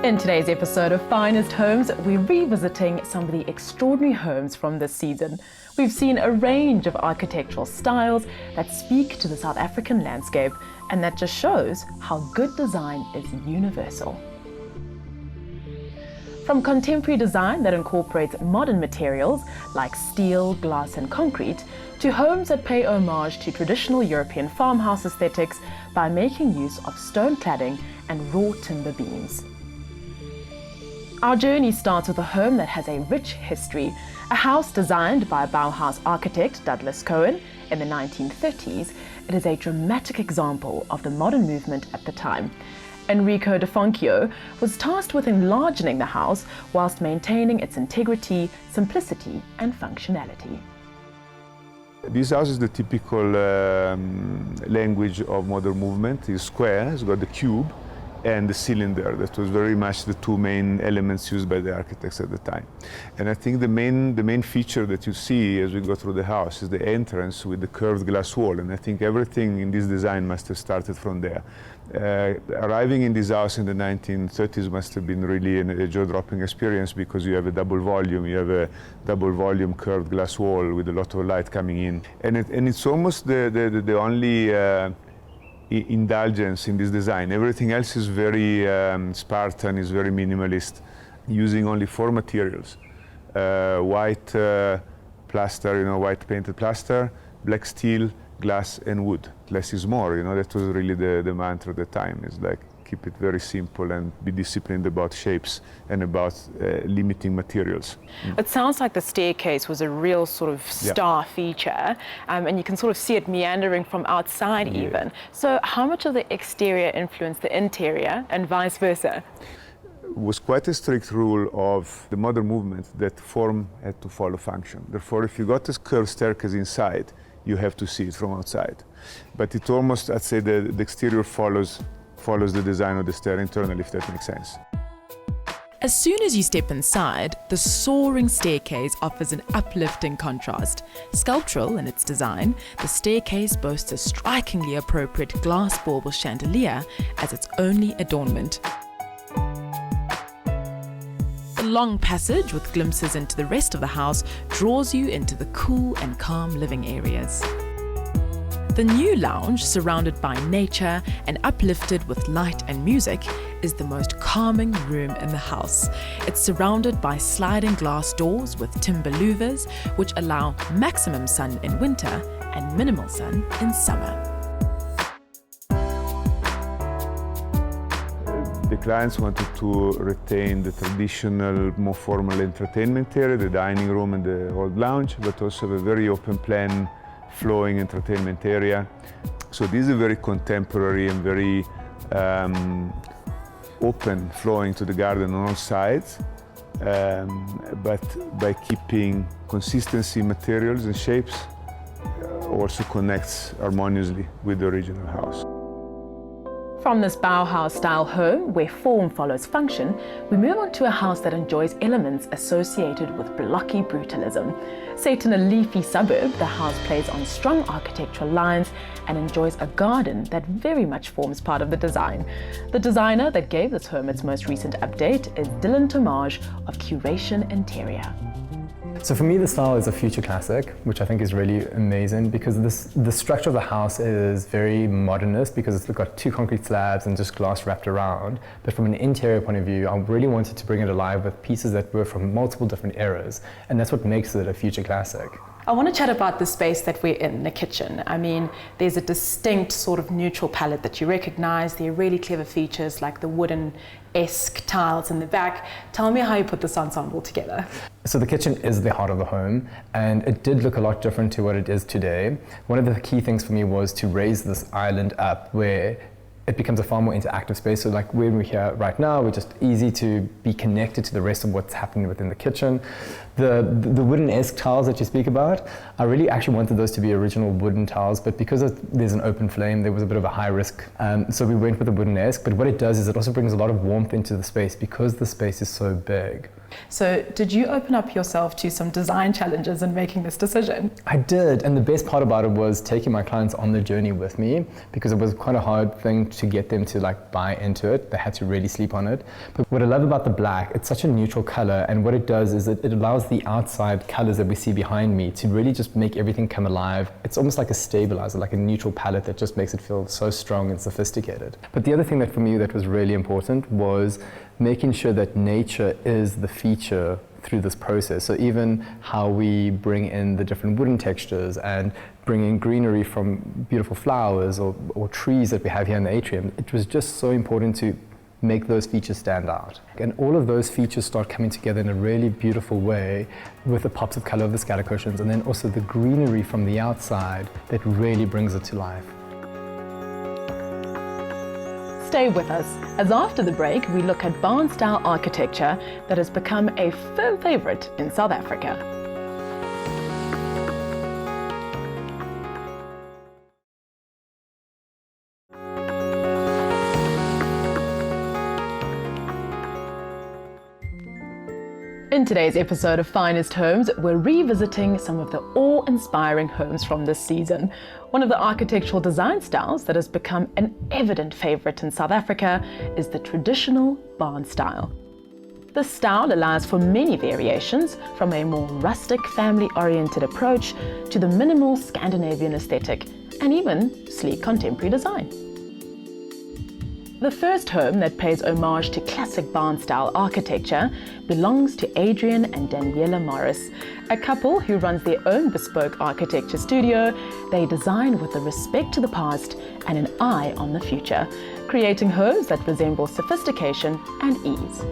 In today's episode of Finest Homes, we're revisiting some of the extraordinary homes from this season. We've seen a range of architectural styles that speak to the South African landscape, and that just shows how good design is universal. From contemporary design that incorporates modern materials like steel, glass and concrete, to homes that pay homage to traditional European farmhouse aesthetics by making use of stone cladding and raw timber beams. Our journey starts with a home that has a rich history, a house designed by Bauhaus architect Douglas Cohen in the 1930s. It is a dramatic example of the modern movement at the time. Enrico De Fonchio was tasked with enlarging the house whilst maintaining its integrity, simplicity and functionality. This house is the typical language of modern movement. It's square, it's got the cube and the cylinder. That was very much the two main elements used by the architects at the time. And I think the main feature that you see as we go through the house is the entrance with the curved glass wall, and I think everything in this design must have started from there. Arriving in this house in the 1930s must have been really a jaw-dropping experience, because you have a double volume curved glass wall with a lot of light coming in. And it's almost the only indulgence in this design. Everything else is very Spartan, is very minimalist, using only four materials: white plaster, white painted plaster, black steel, glass and wood. Less is more, that was really the mantra at the time. It's like, keep it very simple and be disciplined about shapes and about limiting materials. It sounds like the staircase was a real sort of star feature, and you can sort of see it meandering from outside even. So how much of the exterior influenced the interior and vice versa? It was quite a strict rule of the modern movement that form had to follow function. Therefore, if you got this curved staircase inside, you have to see it from outside. But it almost, I'd say, the exterior follows the design of the stair internally, if that makes sense. As soon as you step inside, the soaring staircase offers an uplifting contrast. Sculptural in its design, the staircase boasts a strikingly appropriate glass bauble chandelier as its only adornment. The long passage with glimpses into the rest of the house draws you into the cool and calm living areas. The new lounge, surrounded by nature and uplifted with light and music, is the most calming room in the house. It's surrounded by sliding glass doors with timber louvers, which allow maximum sun in winter and minimal sun in summer. The clients wanted to retain the traditional, more formal entertainment area, the dining room and the old lounge, but also a very open plan flowing entertainment area. So this is a very contemporary and very open, flowing to the garden on all sides, but by keeping consistency in materials and shapes, also connects harmoniously with the original house. From this Bauhaus-style home, where form follows function, we move on to a house that enjoys elements associated with blocky brutalism. Set in a leafy suburb, the house plays on strong architectural lines and enjoys a garden that very much forms part of the design. The designer that gave this home its most recent update is Dylan Tomage of Curation Interior. So for me, the style is a future classic, which I think is really amazing, because the structure of the house is very modernist, because it's got two concrete slabs and just glass wrapped around. But from an interior point of view, I really wanted to bring it alive with pieces that were from multiple different eras, and that's what makes it a future classic. I want to chat about the space that we're in, the kitchen. I mean, there's a distinct sort of neutral palette that you recognize. There are really clever features like the wooden-esque tiles in the back. Tell me how you put this ensemble together. So the kitchen is the heart of the home, and it did look a lot different to what it is today. One of the key things for me was to raise this island up where it becomes a far more interactive space. So like when we're here right now, we're just easy to be connected to the rest of what's happening within the kitchen. The wooden-esque tiles that you speak about, I really actually wanted those to be original wooden tiles, but because there's an open flame, there was a bit of a high risk. So we went with the wooden-esque, but what it does is it also brings a lot of warmth into the space because the space is so big. So did you open up yourself to some design challenges in making this decision? I did, and the best part about it was taking my clients on the journey with me, because it was quite a hard thing to get them to like buy into it. They had to really sleep on it. But what I love about the black, it's such a neutral color, and what it does is it allows the outside colors that we see behind me to really just make everything come alive. It's almost like a stabilizer, like a neutral palette that just makes it feel so strong and sophisticated. But the other thing that for me that was really important was making sure that nature is the feature through this process. So even how we bring in the different wooden textures and bring in greenery from beautiful flowers or trees that we have here in the atrium, it was just so important to make those features stand out. And all of those features start coming together in a really beautiful way with the pops of color of the scatter cushions, and then also the greenery from the outside that really brings it to life. Stay with us, as after the break we look at barn-style architecture that has become a firm favourite in South Africa. In today's episode of Finest Homes, we're revisiting some of the awe-inspiring homes from this season. One of the architectural design styles that has become an evident favourite in South Africa is the traditional barn style. This style allows for many variations, from a more rustic, family-oriented approach to the minimal Scandinavian aesthetic, and even sleek contemporary design. The first home that pays homage to classic barn-style architecture belongs to Adrian and Daniela Morris, a couple who runs their own bespoke architecture studio. They design with a respect to the past and an eye on the future, creating homes that resemble sophistication and ease.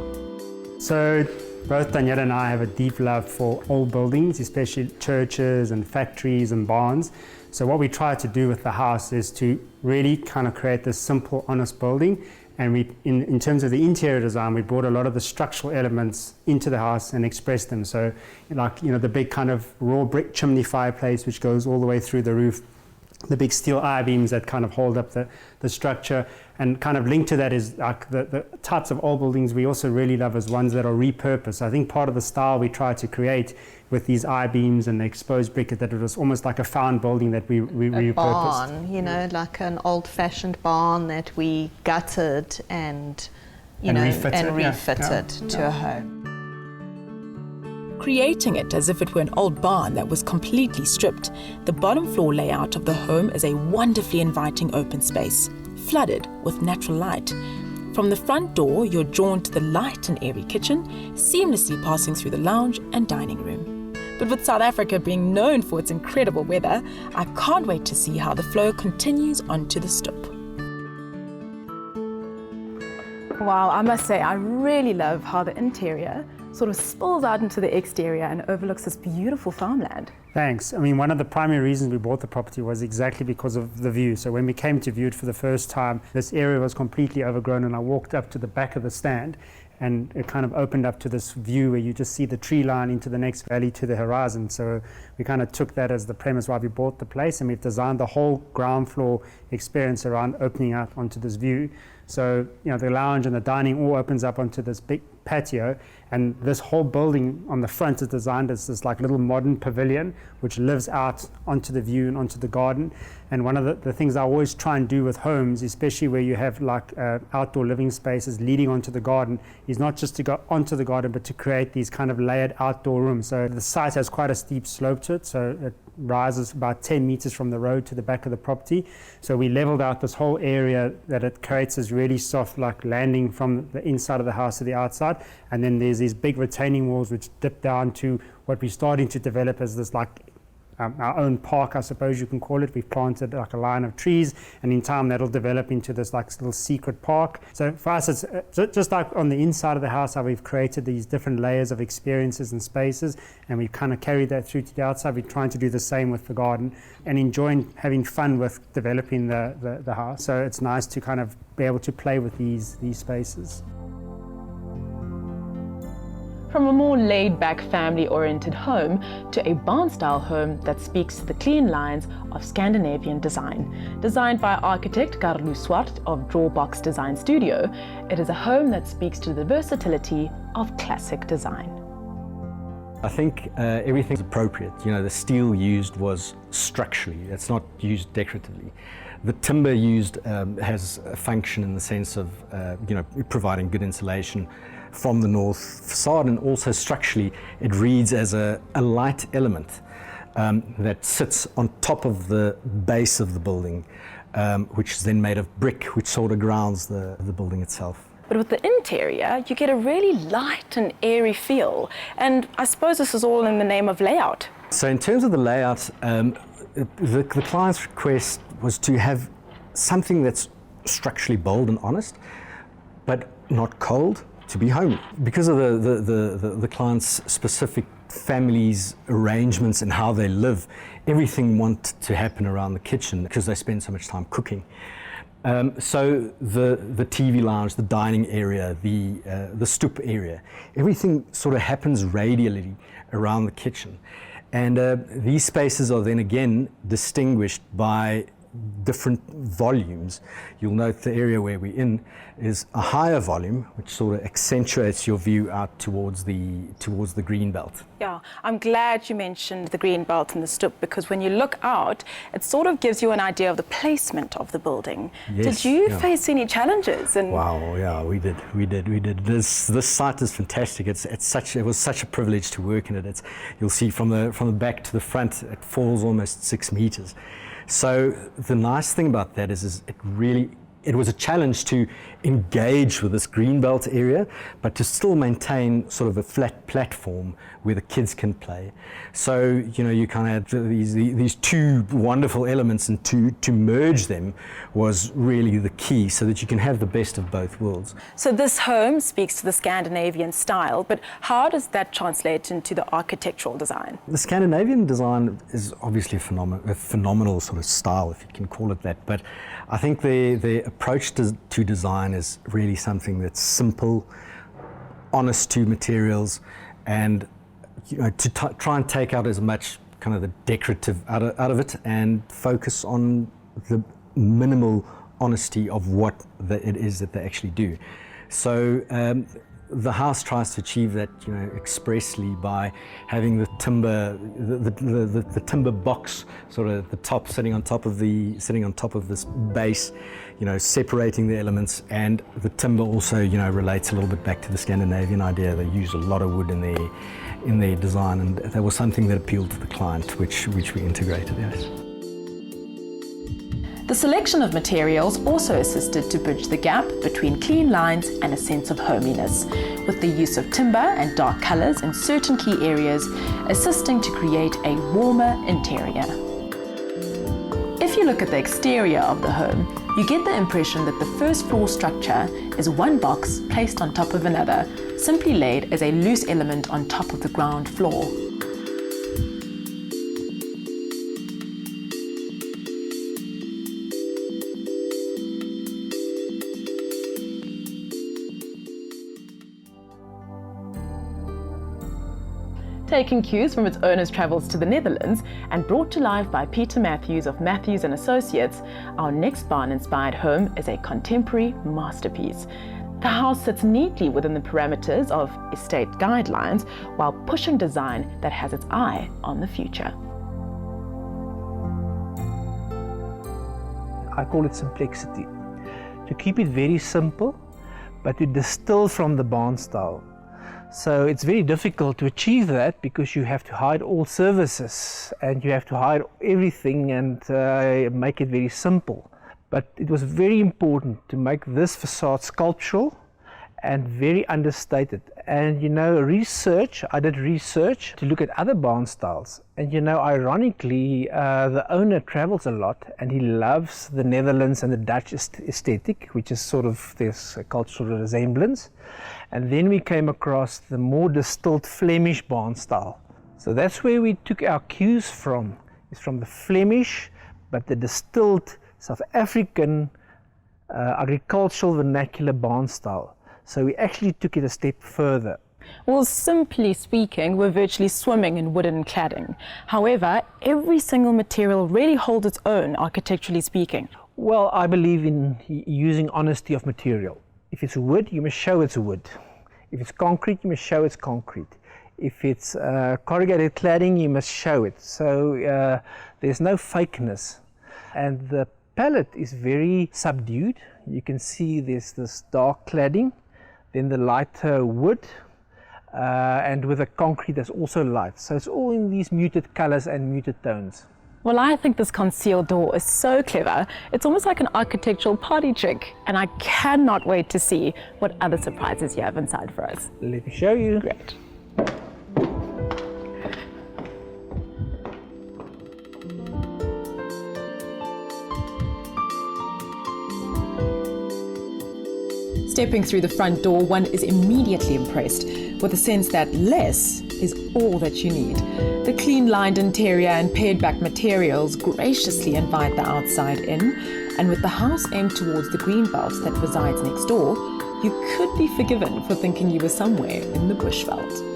So both Daniela and I have a deep love for old buildings, especially churches and factories and barns. So what we try to do with the house is to really kind of create this simple, honest building. And we, in terms of the interior design, we brought a lot of the structural elements into the house and expressed them. So, like, you know, the big kind of raw brick chimney fireplace, which goes all the way through the roof, the big steel I-beams that kind of hold up the structure, and kind of linked to that is like the types of old buildings we also really love as ones that are repurposed. I think part of the style we try to create with these I-beams and the exposed brick is that it was almost like a found building that we repurposed. Barn, you know, like an old-fashioned barn that we gutted and refitted to a home. Creating it as if it were an old barn that was completely stripped, the bottom floor layout of the home is a wonderfully inviting open space, flooded with natural light. From the front door, you're drawn to the light and airy kitchen, seamlessly passing through the lounge and dining room. But with South Africa being known for its incredible weather, I can't wait to see how the flow continues onto the stoep. Wow, I must say, I really love how the interior sort of spills out into the exterior and overlooks this beautiful farmland. Thanks. I mean, one of the primary reasons we bought the property was exactly because of the view. So when we came to view it for the first time, this area was completely overgrown, and I walked up to the back of the stand and it kind of opened up to this view where you just see the tree line into the next valley to the horizon. So we kind of took that as the premise why we bought the place, and we've designed the whole ground floor experience around opening out onto this view. So, you know, the lounge and the dining all opens up onto this big patio, and this whole building on the front is designed as this like little modern pavilion which lives out onto the view and onto the garden. And one of the things I always try and do with homes, especially where you have like outdoor living spaces leading onto the garden, is not just to go onto the garden but to create these kind of layered outdoor rooms. So the site has quite a steep slope to it, so it rises about 10 meters from the road to the back of the property. So we leveled out this whole area that it creates this really soft like landing from the inside of the house to the outside. And then there's these big retaining walls which dip down to what we're starting to develop as this like our own park, I suppose you can call it. We've planted like a line of trees, and in time that'll develop into this like little secret park. So for us, it's just like on the inside of the house, how we've created these different layers of experiences and spaces, and we've kind of carried that through to the outside. We're trying to do the same with the garden and enjoying having fun with developing the house. So it's nice to kind of be able to play with these spaces. From a more laid-back, family-oriented home to a barn-style home that speaks to the clean lines of Scandinavian design. Designed by architect Carlo Swart of Drawbox Design Studio, it is a home that speaks to the versatility of classic design. I think everything's appropriate. You know, the steel used was structurally, it's not used decoratively. The timber used has a function in the sense of providing good insulation from the north facade, and also structurally it reads as a light element that sits on top of the base of the building, which is then made of brick, which sort of grounds the building itself. But with the interior, you get a really light and airy feel. And I suppose this is all in the name of layout. So in terms of the layout, the client's request was to have something that's structurally bold and honest, but not cold, to be homely. Because of the client's specific family's arrangements and how they live, everything wants to happen around the kitchen because they spend so much time cooking. So the TV lounge, the dining area, the stoop area, everything sort of happens radially around the kitchen. And these spaces are then again distinguished by different volumes. You'll note the area where we're in is a higher volume, which sort of accentuates your view out towards the green belt. Yeah, I'm glad you mentioned the green belt and the stoop, because when you look out, it sort of gives you an idea of the placement of the building. Yes, did you face any challenges? Wow, yeah, we did. This site is fantastic. It was such a privilege to work in it. You'll see from the back to the front, it falls almost 6 meters. So the nice thing about that is it was a challenge to engage with this greenbelt area, but to still maintain sort of a flat platform where the kids can play. So, you kind of had these two wonderful elements, and to merge them was really the key, so that you can have the best of both worlds. So this home speaks to the Scandinavian style, but how does that translate into the architectural design? The Scandinavian design is obviously a phenomenal sort of style, if you can call it that, but I think the approach to design is really something that's simple, honest to materials, and to try and take out as much kind of the decorative out of it, and focus on the minimal honesty of what it is that they actually do. So the house tries to achieve that, expressly by having the timber, the timber box, sort of the top sitting on top of this base, separating the elements, and the timber also, relates a little bit back to the Scandinavian idea. They use a lot of wood in their design, and that was something that appealed to the client, which we integrated. Yes. The selection of materials also assisted to bridge the gap between clean lines and a sense of homeliness, with the use of timber and dark colours in certain key areas, assisting to create a warmer interior. If you look at the exterior of the home, you get the impression that the first floor structure is one box placed on top of another, simply laid as a loose element on top of the ground floor. Taking cues from its owner's travels to the Netherlands and brought to life by Peter Matthews of Matthews & Associates, our next barn-inspired home is a contemporary masterpiece. The house sits neatly within the parameters of estate guidelines while pushing design that has its eye on the future. I call it simplicity. To keep it very simple, but to distill from the barn style. So it's very difficult to achieve that, because you have to hide all services and you have to hide everything and make it very simple. But it was very important to make this facade sculptural and very understated. And I did research to look at other barn styles. And ironically, the owner travels a lot and he loves the Netherlands and the Dutch aesthetic, which is sort of this cultural resemblance. And then we came across the more distilled Flemish barn style. So that's where we took our cues from. It's from the Flemish, but the distilled South African agricultural vernacular barn style. So we actually took it a step further. Well, simply speaking, we're virtually swimming in wooden cladding. However, every single material really holds its own, architecturally speaking. Well, I believe in using honesty of material. If it's wood, you must show it's wood. If it's concrete, you must show it's concrete. If it's corrugated cladding, you must show it. So there's no fakeness. And the palette is very subdued. You can see there's this dark cladding, then the lighter wood, and with the concrete that's also light. So it's all in these muted colors and muted tones. Well, I think this concealed door is so clever. It's almost like an architectural party trick, and I cannot wait to see what other surprises you have inside for us. Let me show you. Great. Stepping through the front door, one is immediately impressed with the sense that less is all that you need. The clean-lined interior and pared-back materials graciously invite the outside in, and with the house aimed towards the greenbelt that resides next door, you could be forgiven for thinking you were somewhere in the bushveld.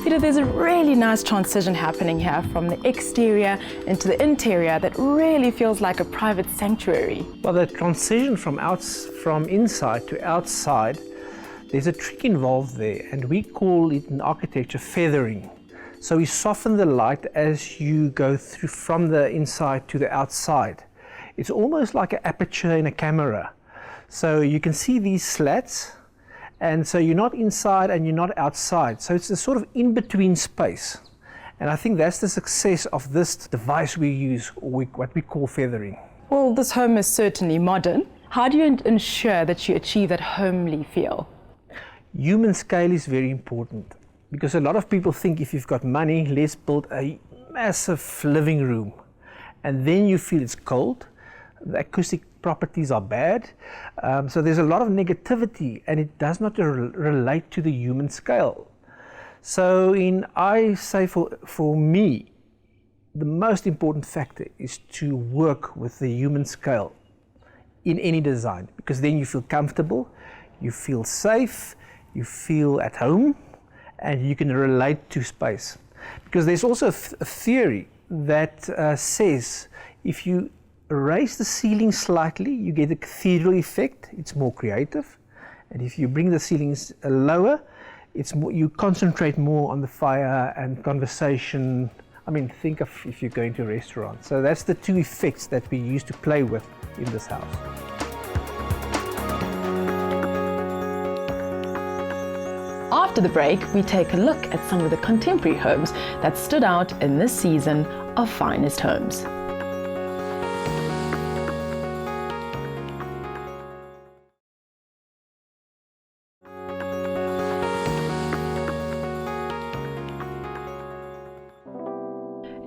Peter, there's a really nice transition happening here from the exterior into the interior that really feels like a private sanctuary. Well, the transition from inside to outside, there's a trick involved there, and we call it in architecture feathering. So we soften the light as you go through from the inside to the outside. It's almost like an aperture in a camera. So you can see these slats, and so you're not inside and you're not outside. So it's a sort of in-between space. And I think that's the success of this device we use, what we call feathering. Well, this home is certainly modern. How do you ensure that you achieve that homely feel? Human scale is very important, because a lot of people think if you've got money, let's build a massive living room, and then you feel it's cold, the acoustic properties are bad, so there's a lot of negativity, and it does not relate to the human scale. So I say for me, the most important factor is to work with the human scale in any design, because then you feel comfortable, you feel safe, you feel at home, and you can relate to space. Because there's also a theory that says if you raise the ceiling slightly, you get a cathedral effect, it's more creative. And if you bring the ceilings lower, it's more, you concentrate more on the fire and conversation. I mean, think of if you're going to a restaurant. So that's the two effects that we used to play with in this house. After the break, we take a look at some of the contemporary homes that stood out in this season of Finest Homes.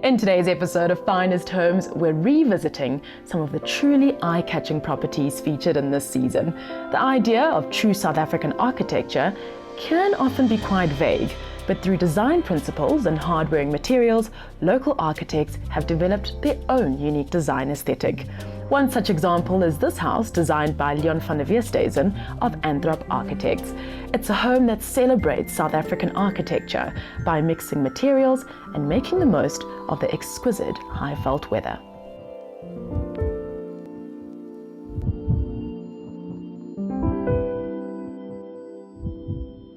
In today's episode of Finest Homes, we're revisiting some of the truly eye-catching properties featured in this season. The idea of true South African architecture can often be quite vague, but through design principles and hard-wearing materials, local architects have developed their own unique design aesthetic. One such example is this house designed by Leon van der Weersthuizen of Anthrop Architects. It's a home that celebrates South African architecture by mixing materials and making the most of the exquisite Highveld weather.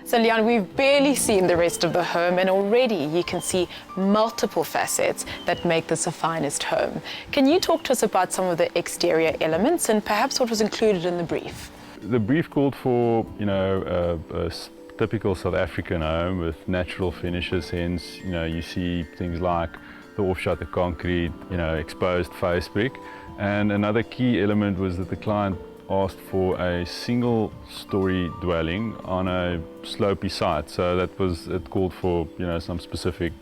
So Leon, we've barely seen the rest of the home, and already you can see multiple facets that make this a Finest home. Can you talk to us about some of the exterior elements and perhaps what was included in the brief? The brief called for, a typical South African home with natural finishes, hence, you see things like the off-shutter concrete, exposed face brick. And another key element was that the client asked for a single-story dwelling on a slopey site, so it called for some specific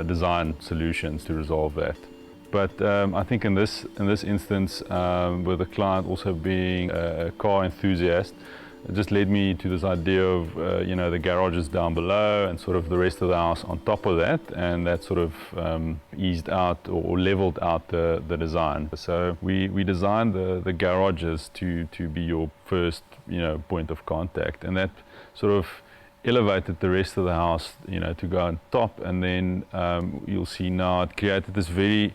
design solutions to resolve that. But I think in this instance, with the client also being a car enthusiast, it just led me to this idea of the garages down below and sort of the rest of the house on top of that, and that sort of eased out or leveled out the design. So we designed the garages to be your first point of contact, and that sort of elevated the rest of the house to go on top, and then you'll see now it created this very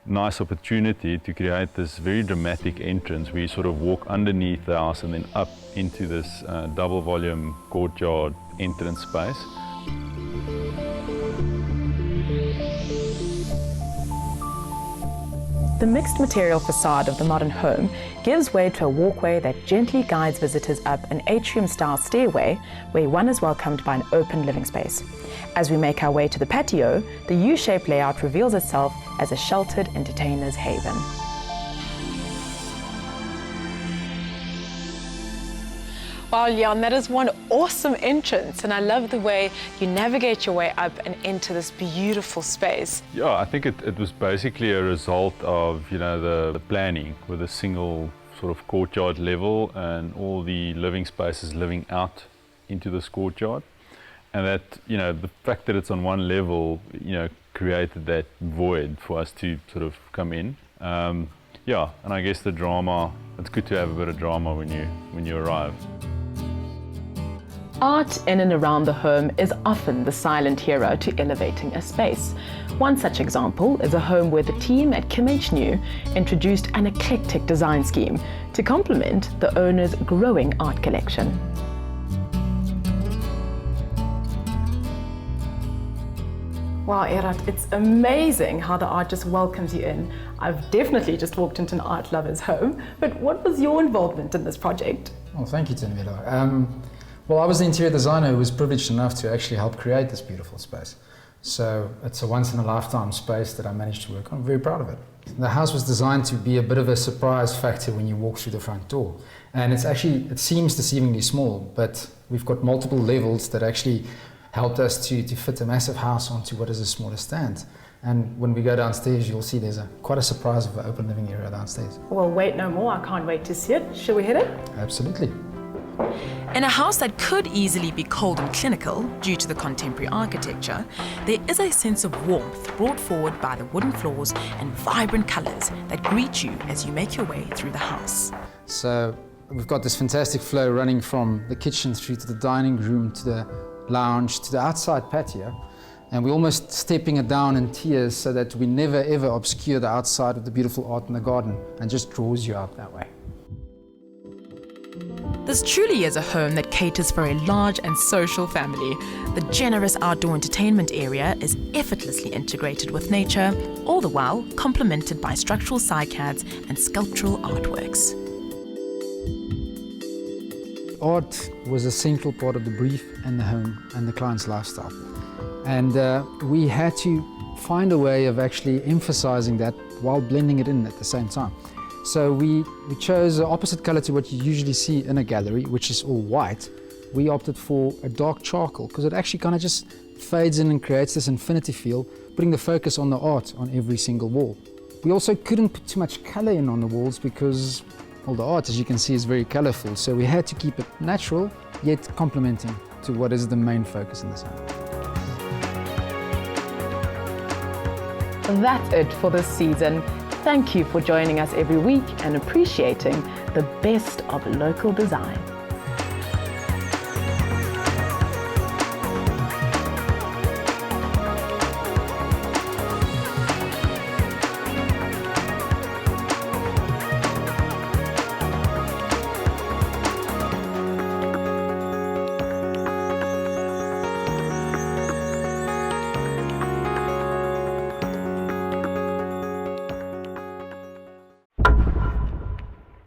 nice opportunity to create this very dramatic entrance where you sort of walk underneath the house and then up into this double volume courtyard entrance space. The mixed material facade of the modern home gives way to a walkway that gently guides visitors up an atrium-style stairway where one is welcomed by an open living space. As we make our way to the patio, the U-shaped layout reveals itself as a sheltered entertainer's haven. Wow, Jan, that is one awesome entrance, and I love the way you navigate your way up and into this beautiful space. Yeah, I think it was basically a result of, the planning with a single sort of courtyard level and all the living spaces living out into this courtyard. And that, the fact that it's on one level, created that void for us to sort of come in. Yeah, and I guess the drama, it's good to have a bit of drama when you arrive. Art in and around the home is often the silent hero to elevating a space. One such example is a home where the team at Kim H. New introduced an eclectic design scheme to complement the owner's growing art collection. Wow, Erat, it's amazing how the art just welcomes you in. I've definitely just walked into an art lover's home, but what was your involvement in this project? Well, thank you, Tanvila. Well, I was the interior designer who was privileged enough to actually help create this beautiful space. So it's a once-in-a-lifetime space that I managed to work on. I'm very proud of it. The house was designed to be a bit of a surprise factor when you walk through the front door. And it seems deceivingly small, but we've got multiple levels that actually helped us to fit a massive house onto what is a smaller stand. And when we go downstairs, you'll see there's quite a surprise of an open living area downstairs. Well, wait no more. I can't wait to see it. Shall we hit it? Absolutely. In a house that could easily be cold and clinical due to the contemporary architecture, there is a sense of warmth brought forward by the wooden floors and vibrant colours that greet you as you make your way through the house. So we've got this fantastic flow running from the kitchen through to the dining room, to the lounge, to the outside patio. And we're almost stepping it down in tiers so that we never ever obscure the outside of the beautiful art in the garden, and just draws you out that way. This truly is a home that caters for a large and social family. The generous outdoor entertainment area is effortlessly integrated with nature, all the while complemented by structural cycads and sculptural artworks. Art was a central part of the brief and the home and the client's lifestyle. And we had to find a way of actually emphasizing that while blending it in at the same time. So we chose the opposite color to what you usually see in a gallery, which is all white. We opted for a dark charcoal because it actually kind of just fades in and creates this infinity feel, putting the focus on the art on every single wall. We also couldn't put too much color in on the walls because, well, the art, as you can see, is very colorful. So we had to keep it natural, yet complementing to what is the main focus in this home. That's it for this season. Thank you for joining us every week and appreciating the best of local design.